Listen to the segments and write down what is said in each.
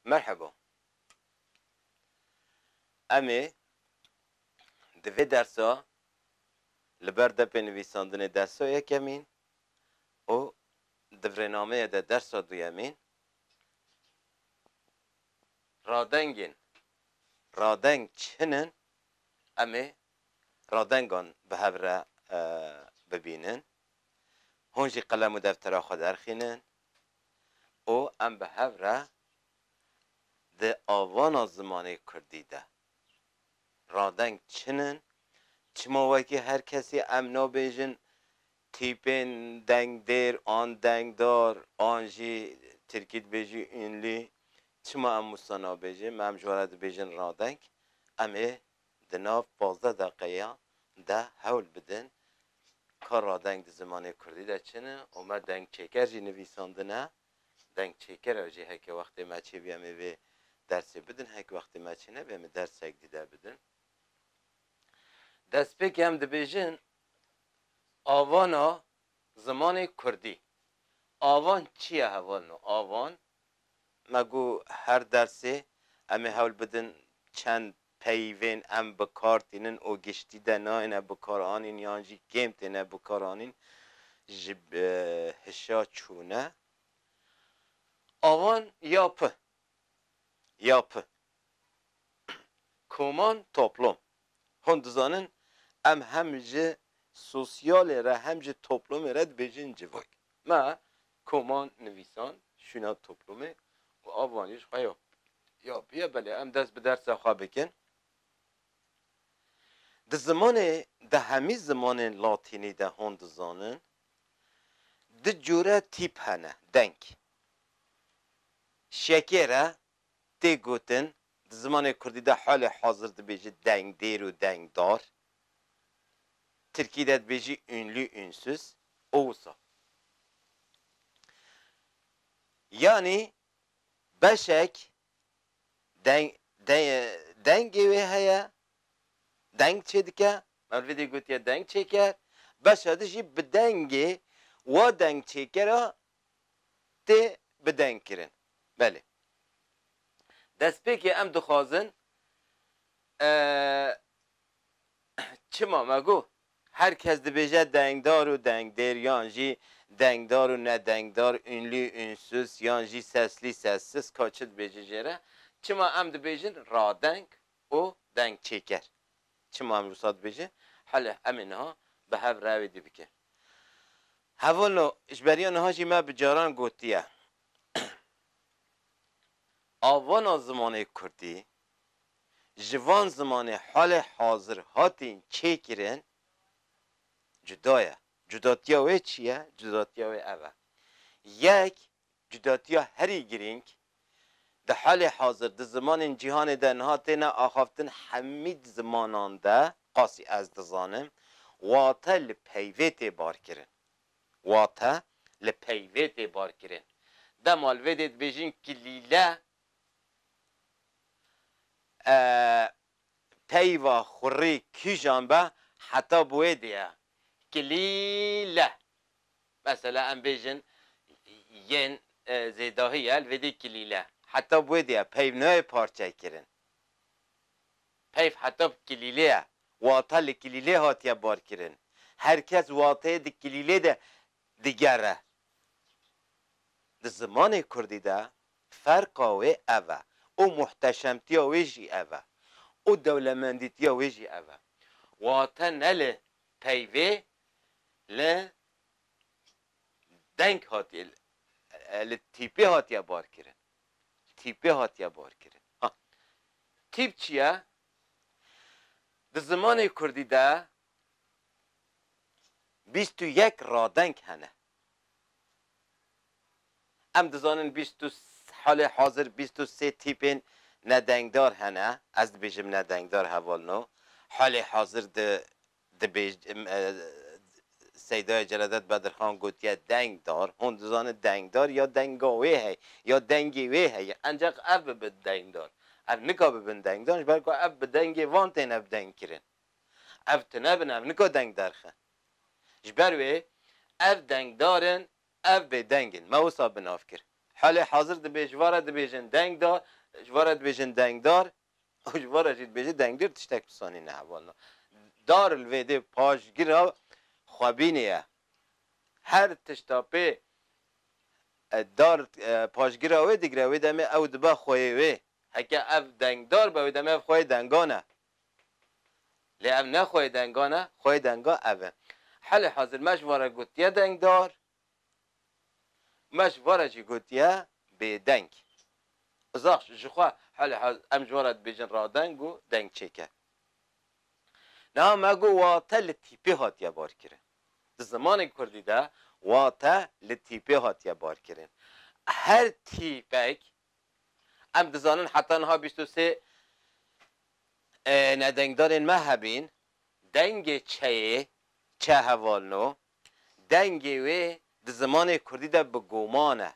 مرحبا. امی دوی درسا لبر دپ نویساندن درسا یکمین او دورنامه ده درسا دویمین رادنگ چنن امی رادنگان به هفره ببینن هونجی قلم و دفتر خود درخینن او ام به هفره ده آوان زمانه کردی ده رادنگ چنن چما وکی هر کسی ام نابیجن تیپین دنگ دیر آن دنگ دار آنجی ترکیت بیجی اینلی چما ام مستانا بیجن ام جوارد بیجن رادنگ امه دناف 15 دقیقه ده حول بدن کار رادنگ ده زمانه کردی ده چنه اومد دنگ چکر جی نویساندنه دنگ چکر اوجی هک وقتی ما چی بیامه به درسی بدن هک وقتی ما چی نه بیامه درس هک دیده بدن دست پکی هم ده بیجن آوانا زمان کردی آوان چیه هوالنو آوان مگو هر درسی امی حول بدن چند پیوین ام بکارتینن او گشتی دنا اینه بکار آنین یانجی گیمت اینه بکار آنین جب هشا چونه آوان یاپ کومان توپلوم هندزانن ام همجه سوسیال را همجه توپلوم رد بجین جوای ما کومان نویسان شونا توپلومه و آوانیش خواهی یا بیا بله ام دست به درس خواه بکن ده زمان ده همی زمان لاتینی ده هند زانن ده جوره تیپ هنه دنگ شکره ده گوتن ده زمان کردی ده حال حاضر ده بیجی دنگ دیر و دنگ دار Türkiye'de beji ünlü ünsüz olsa. Yani beşek dengi ve haya denk çedike Mevlidi gutiye denk çeker beşadı jib bedengi ve denk çekera te bedenk kirin. Beli. Despeki em duxazın çima magu herkes de beje dengdar و dengder yanji dengdar و ne dengdar ünlü ünsüz yanji sesli sessiz kaçıt bececere çima em de bejin radeng o denk çeker çima em rusat beje hale emin ha be hev ravi dibike havalo işberiyan haji me bicaran gotiye avana zamanı kurdi jivan zamanı hale hazır hatin çekirin جدایه جداتیا و چیه؟ جداتیا و اوه یک جداتیا هری گرینگ ده حال حاضر ده زمان جهان ده نهاتینا آخافتن حمید زمانان ده قاسی از دزانم واتا لپیویت بار کرن واتا لپیویت بار کرن ده مالویدت بیجین کلیله پیوا خوری کیجان به حتی بویدیه کلیله مثلا ام بیجن ین زیداهی الودی کلیله حتی بودیه پیو نوی پارچه کرن پیو حتی کلیله واتا لکلیله هاتیه بار کرن herkes واتا دی کلیله ده دیگره ده زمان کردی ده فرقا و اوه او محتشمتی ویجی اوه او دولمندیتی ویجی اوه واتا نله پیوه ل دنگ هاتی ل تیپی هاتی بار کرن تیپی هاتی بار کرن تیپ چیه؟ ده زمان کردی ده 21 رادنگ هنه ام دزانن 20 حال حاضر 23 تیپین ندنگدار هنه از بیجم ندنگدار حوالنو حال حاضر ده بیج سیدای جلدت بدرخان گوتیه دنگ دار هندوزان دنگ دار یا دنگاوی هی یا دنگیوی هی انجاق اب به دنگ دار اب نکا ببین دنگ دارش بلکه اب به دنگی وان تین اب دنگ کرن اب تنبن اب نکا دنگ درخه جبروی اب دنگ دارن اب به دنگن ما وصا بناف کر حال حاضر دبی جواره دبیجن دنگ دار جواره دبیجن دنگ دار و جواره جید بیجن دنگ دار تشتک بسانی نه والا دار الویده پاشگیرا خوابینیه هر تشتاپه دار پاشگیرا وی دیگره وی دمه او دبا خوی وی هکه اف دنگ دار با وی دمه خوی دنگانه لی اف نه خوی دنگانه خوی دنگا اوه حال حاضر مجواره گوتیه دنگ دار مجواره جی گوتیه به دنگ ازاخش جخوا حال حاضر ام جواره بیجن را دنگو دنگ چیکه نه مگو واته لطیپه هاتیه بار کرن زمان کردی ده واته لطیپه هاتیه بار کرن هر تیپک ام دزانن حتی نها 23 ندنگدارن مهبین دنگ چه هوالنو دنگ وی در زمان کردی ده بگومانه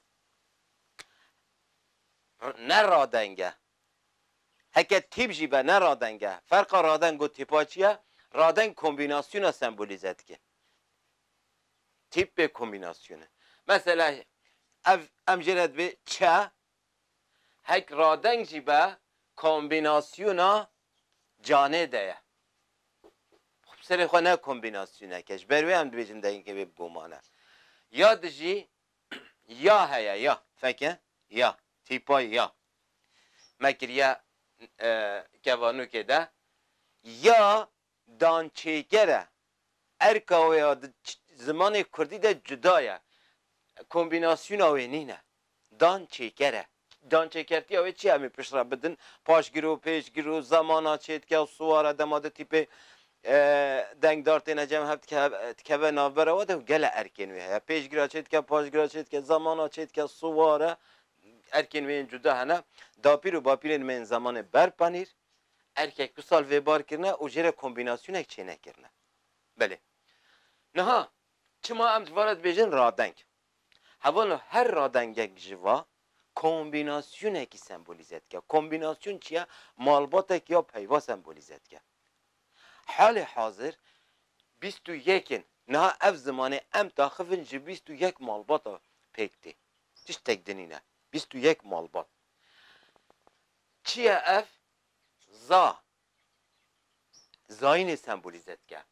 نه رادنگه هکه تیپ جی به نه رادنگه فرق رادنگ و تیپا چیه؟ رادنگ کمبیناسیون سمبولیزد که تیپ به کمبیناسیونه مثلا ام جرد به چه هک رادنگ جی به کمبیناسیونا جانه ده خب سر خو نه کمبیناسیونه کش بروی هم دویجن ده اینکه به بومانه یا دجی یا هیا یا فکر یا تیپای یا مکر یا کوانو که ده یا دانچیگره ارکاوی زمان کردی ده جدایه کمبیناسیون آوینی نه دانچیگره دانچیگرتی آوی چی همی پیش را بدن پاشگیرو پیشگیرو زمانا چید که سواره دماده تیپه دنگدارتی نجم هفت که به نابره و ده گله ارکین وی هیا پیشگیرا چید که پاشگیرا چید که زمانا چید که سواره ارکین وی جدا هنه داپیر و باپیرین من زمان بر پنیر erkek bu sal ve bar kirne o jere kombinasyon ek çene kirne. Bele. Naha çima em varat bejin radenk. Havano her radengek jiva kombinasyon eki sembolizet ke. Kombinasyon çiye malbatek ya peyva sembolizet ke. Hali hazır 21'in naha ev zamanı em taxıfın ji 21 malbata pekti. Tiş tek denine. 21 malbat. Çiye ev زاین سمبولیزت که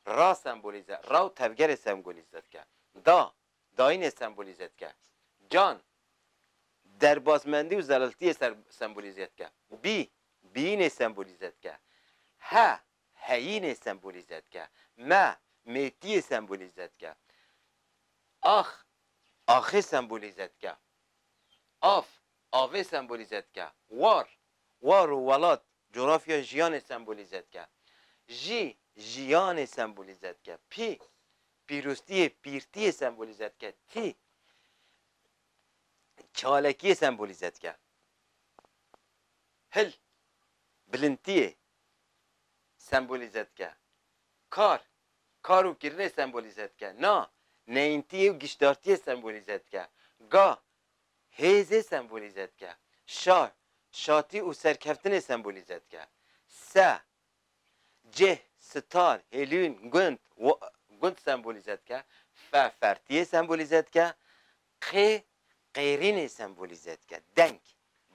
را سمبولیزت را و تفگر سمبولیزت که داین سمبولیزت که جان دربازمندی و زلالتی سمبولیزت که بین سمبولیزت که هین سمبولیزت که میتی سمبولیزت که آخه سمبولیزت که آوه سمبولیزت که وار و ولات جغرافیا جیان سمبولیزد که جیان سمبولیزد که پیروستی پیرتی سمبولیزد که چالکی سمبولیزد که بلنتی سمبولیزد که کارو کرنه سمبولیزد که نینتی و گشتارتی سمبولیزد که هیزه سمبولیزد که شاتی و سرکفتن سمبولیزد که ستار هلیون گند سمبولیزد که فرتی سمبولیزد که قیرین سمبولیزد که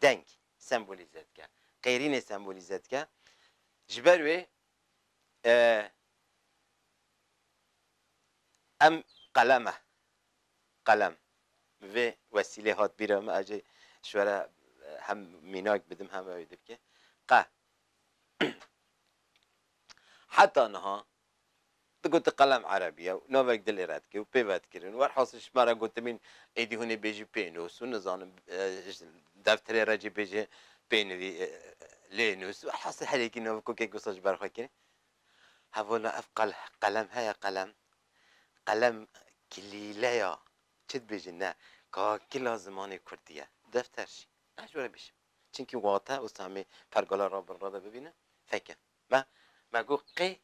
دنگ سمبولیزد که قیرین سمبولیزد که جبروی ام قلم و وسیله هات بیرم اجه شوره هم میناک بدم هم اویدم که حتی نها قلت قلم عربية ونوفك دليرات كي وبيفات كيرن والحاصل شمارا قلت من ايدي هوني بيجي بينوس ونظام دفتري راجي بيجي بينوي لينوس والحاصل حالي كي نوفكو كي قصص برخوا كي هفولا افقل قلم هيا قلم كليليا چد بيجنا كلا زماني كردية دفترشي اجوره بيش چنكي واتا وسامي فرقالا را بالرادا ببينه فكر ما گو قي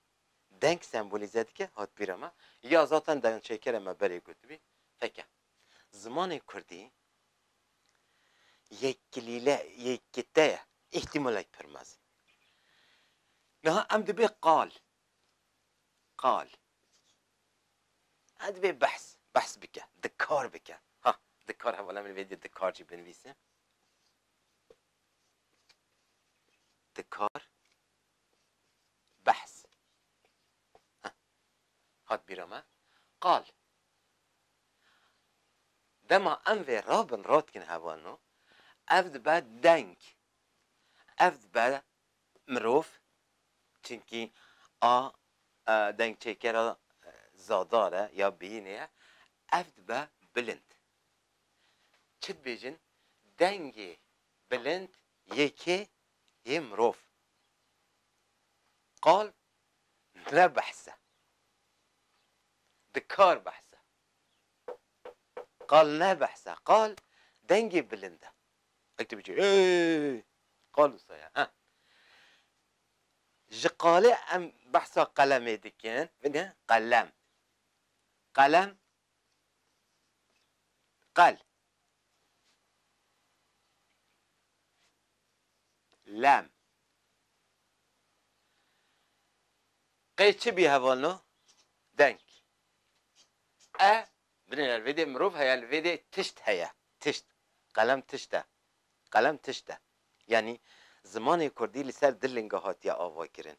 دنگ سمبولیزد که هات بیرما یا ذاتن دنگ شکر ما بری گوتبی فکر زمان کردی یک کلیله یک کته احتمالک پرماز نه ام دبی قال هاد بی بحث بکه دکار بکه ها دکار حوالا من ویدیو دکار جی بنویسه دکار بحث هات بیرامه قال دما انوی رابن راد کن هوانو افد با دنگ افد با مروف چونکی دنگ چکر زاداره یا بینه افد با بلند چت بیجن دنگی بلند یکی یه مروف قال لا بحثه دكار بحثه قال لا بحثه قال دنجي بلنده اكتب شيء ايه قالوا صيا ها جقالي ام بحثه قلمي دكين فين قلم قلم قال لام قيت شبي هفولنو دنك بنين الفيديو مروف هيا الفيديو تشت هيا تشت قلم تشته قلم تشته يعني زمان كردي لسر دلنگه هاتيا آوا کرن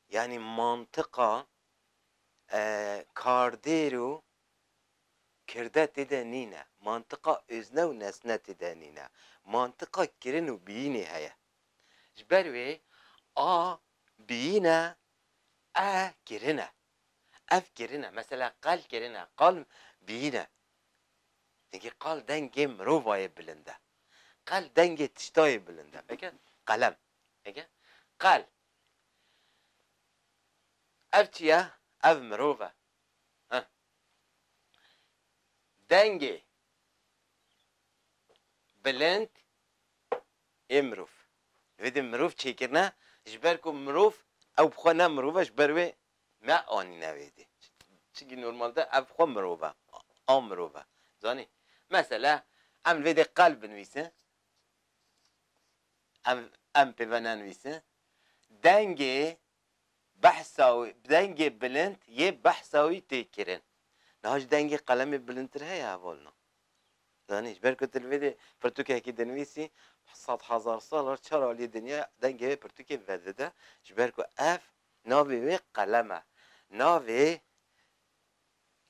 يعني منطقة كارديرو كرده تده نينه منطقة ازنه و نسنه تده نينه منطقة كرنو بيينه هيا جبروي بيينه كرنه اف كرنه مثلا قال كرنه قال بيينه تيجي قال دنگي مروفاي بلنده قال دنگي تشتاي بلنده بكا قلم بكا قال افتيا اف مروفا دنگي بلند امروف ويدي مروف چيكرنا جبركو مروف او بخوانا مروفا جبروي ما آني نويدي چيكي نورمال ده اف خوا مروفا مروفا زاني مثلا ام ويدي قلب نويسه ام بيوانا نويسه دنگي بحثاوي دنگي بلند يه بحثاوي تيكرن نهاش دنگي قلمي بلندتر هيا هولنا زانيش بركو الفيديو برتوكي هكي دنويسي 100,000 سال چرا علي دنيا دنگي برتوكي وزده جبركو اف ناوي وي قلمه ناوي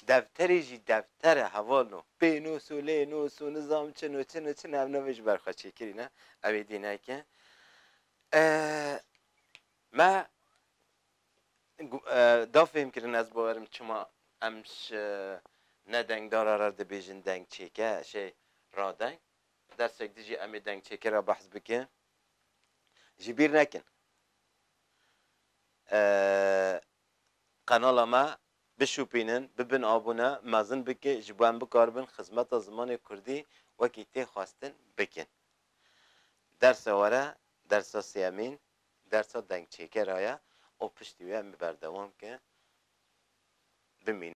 دفتری جی دفتر هوالو بینوس و لینوس و نظام چنو هم نوش برخواه چی کری نه اوی دینه که ما دا فهم کردن از باورم چما امش ندنگ داره را ده بیجن دنگ چیکه شی را دنگ در سکتی جی امی دنگ چیکه را بحث بکن جی بیر نکن قنال ما بشوپینن ببن آبونه مازن بکه جبان بکاربن خدمت زمان کردی وکی تی خواستن بکن درس وره درس سیامین درس دنگ چیکه رایا او پشتی هم بردوام که بمین